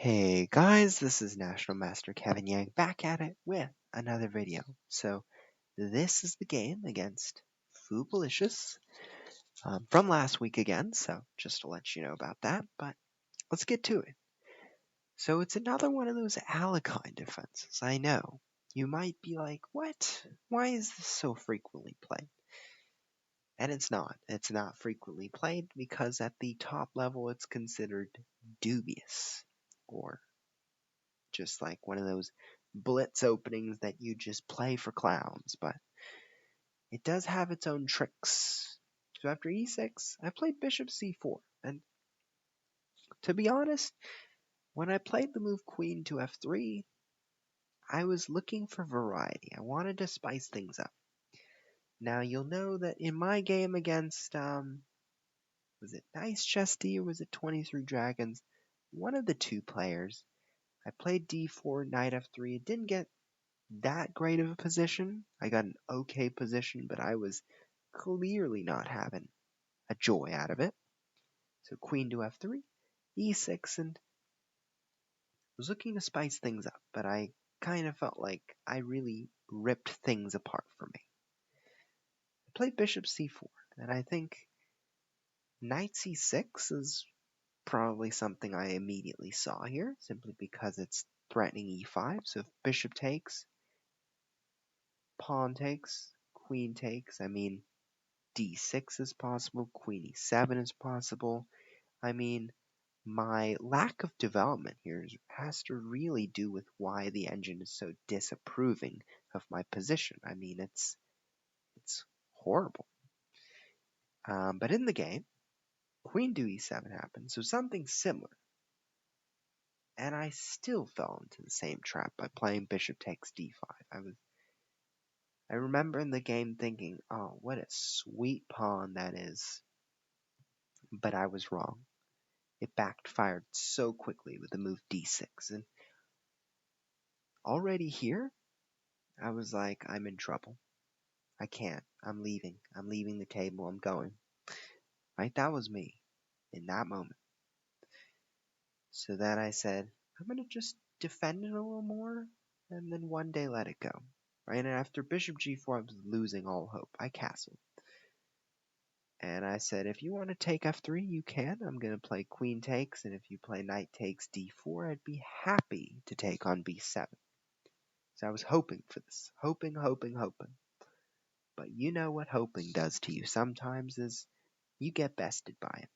Hey guys, this is National Master Kevin Yang back at it with another video. So this is the game against Fupalicious from last week again, so just to let you know about that, but let's get to it. So it's another one of those Alakine defenses, I know. You might be like, what? Why is this so frequently played? And it's not. It's not frequently played because at the top level it's considered dubious or just like one of those blitz openings that you just play for clowns, but it does have its own tricks. So after e6, I played bishop c4, and to be honest, when I played the move queen to f3, I was looking for variety. I wanted to spice things up. Now you'll know that in my game against, was it Nice Chess D or was it 23 Dragons? One of the two players. I played d4, knight f3. It didn't get that great of a position. I got an okay position, but I was clearly not having a joy out of it. So queen to f3, e6, and was looking to spice things up, but I kind of felt like I really ripped things apart for me. I played bishop c4, and I think knight c6 is probably something I immediately saw here, simply because it's threatening e5. So if bishop takes, pawn takes, queen takes, I mean, d6 is possible, queen e7 is possible. I mean, my lack of development here has to really do with why the engine is so disapproving of my position. I mean, it's horrible. But in the game, queen to e7 happened, so something similar. And I still fell into the same trap by playing bishop takes d5. I remember in the game thinking, oh, what a sweet pawn that is. But I was wrong. It backfired so quickly with the move d6. And already here, I was like, I'm in trouble. I can't. I'm leaving. I'm leaving the table. I'm going. Right? That was me in that moment. So then I said, I'm going to just defend it a little more and then one day let it go. Right? And after bishop g4, I was losing all hope. I castled. And I said, if you want to take f3, you can. I'm going to play queen takes, and if you play knight takes d4, I'd be happy to take on b7. So I was hoping for this. Hoping. But you know what hoping does to you sometimes is you get bested by it.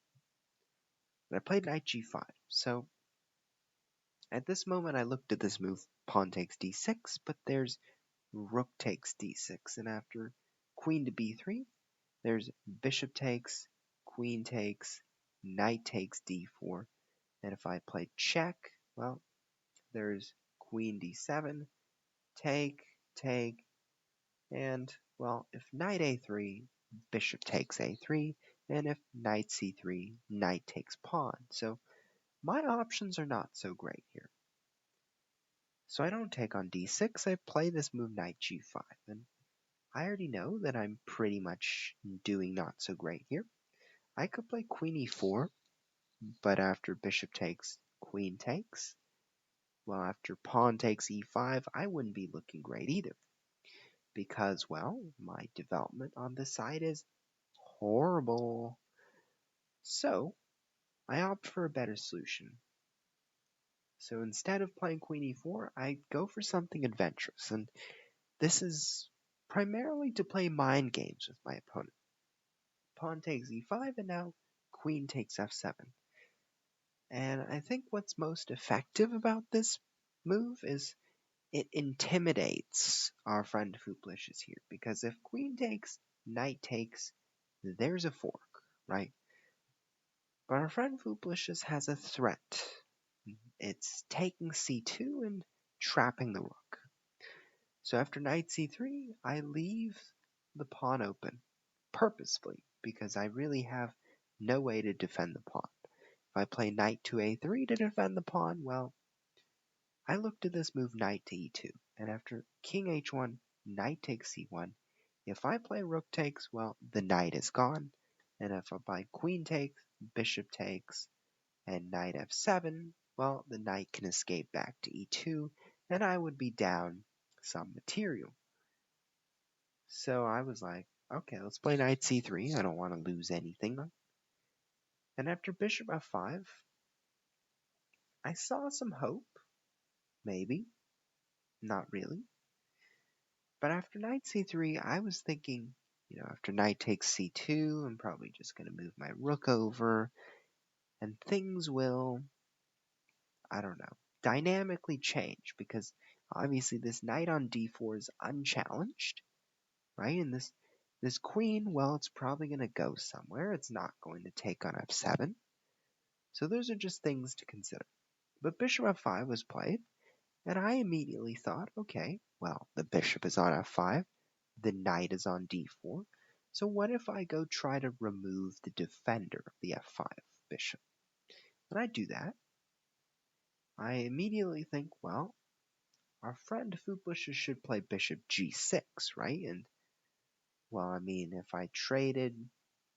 But I played knight g5. So at this moment, I looked at this move, pawn takes d6, but there's rook takes d6. And after queen to b3, there's bishop takes, queen takes, knight takes d4. And if I play check, well, there's queen d7, take, and, well, if knight a3, bishop takes a3, and if knight c3, knight takes pawn. So my options are not so great here. So I don't take on d6, I play this move knight g5, and I already know that I'm pretty much doing not so great here. I could play queen e4, but after bishop takes, queen takes, well, after pawn takes e5, I wouldn't be looking great either. Because, well, my development on this side is horrible. So, I opt for a better solution. So instead of playing queen e4, I go for something adventurous, and this is primarily to play mind games with my opponent. Pawn takes e5, and now queen takes f7. And I think what's most effective about this move is it intimidates our friend Fupalicious here, because if queen takes, knight takes, there's a fork, right? But our friend Fupalicious has a threat. It's taking c2 and trapping the rook. So after knight c3, I leave the pawn open purposefully because I really have no way to defend the pawn. If I play knight to a3 to defend the pawn, well, I look to this move knight to e2, and after king h1, knight takes c1. If I play rook takes, well, the knight is gone, and if I play queen takes, bishop takes, and knight f7, well, the knight can escape back to e2, and I would be down some material. So I was like, okay, let's play knight c3. I don't want to lose anything. And after bishop f5, I saw some hope. Maybe. Not really. But after knight c3, I was thinking, after knight takes c2, I'm probably just going to move my rook over, and things will, I don't know, dynamically change, because obviously this knight on d4 is unchallenged, right? And this queen, well, it's probably going to go somewhere. It's not going to take on f7. So those are just things to consider. But bishop f5 was played, and I immediately thought, okay, well, the bishop is on f5, the knight is on d4, so what if I go try to remove the defender of the f5 bishop? When I do that, I immediately think, well, our friend Fupalicious should play bishop g6, right? And, well, I mean, if I traded,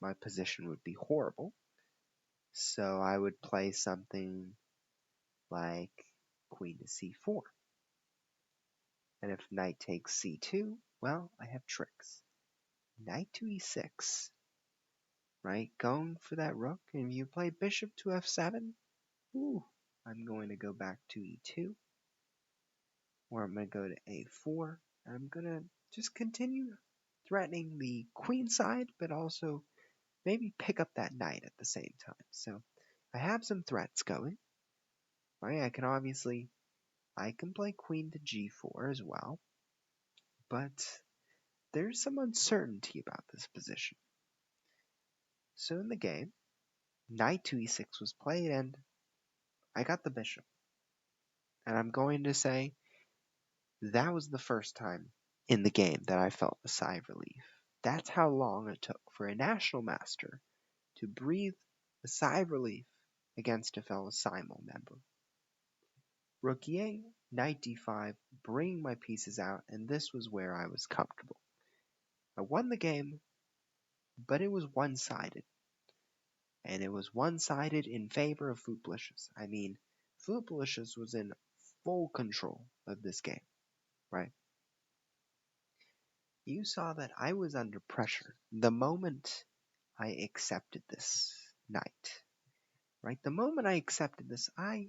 my position would be horrible. So I would play something like queen to c4. And if knight takes c2, well, I have tricks. Knight to e6, right? Going for that rook, and you play bishop to f7, ooh, I'm going to go back to e2, or I'm going to go to a4, and I'm going to just continue threatening the queen side, but also maybe pick up that knight at the same time. So I have some threats going, right? I can play queen to g4 as well, but there's some uncertainty about this position. So in the game, knight to e6 was played, and I got the bishop. And I'm going to say that was the first time in the game that I felt a sigh of relief. That's how long it took for a national master to breathe a sigh of relief against a fellow Simul member. Rook e8, knight d5, bringing my pieces out, and this was where I was comfortable. I won the game, but it was one-sided. And it was one-sided in favor of Fupalicious. I mean, Fupalicious was in full control of this game, right? You saw that I was under pressure the moment I accepted this knight, right? The moment I accepted this, I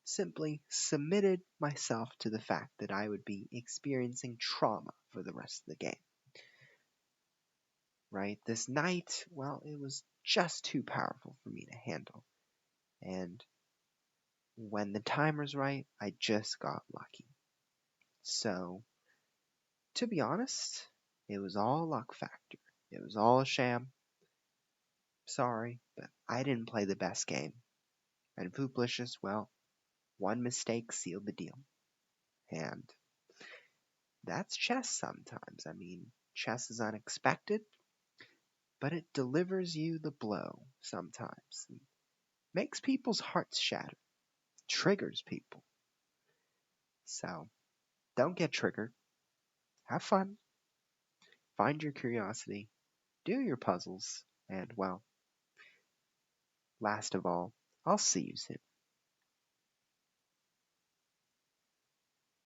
simply submitted myself to the fact that I would be experiencing trauma for the rest of the game, right? This knight, well, it was just too powerful for me to handle. And when the timer's right, I just got lucky. So, to be honest, it was all luck factor. It was all a sham. Sorry, but I didn't play the best game. And Fupalicious, well, one mistake sealed the deal. And that's chess sometimes. I mean, chess is unexpected, but it delivers you the blow sometimes. And makes people's hearts shatter. Triggers people. So, don't get triggered. Have fun. Find your curiosity. Do your puzzles. And, well, last of all, I'll see you soon.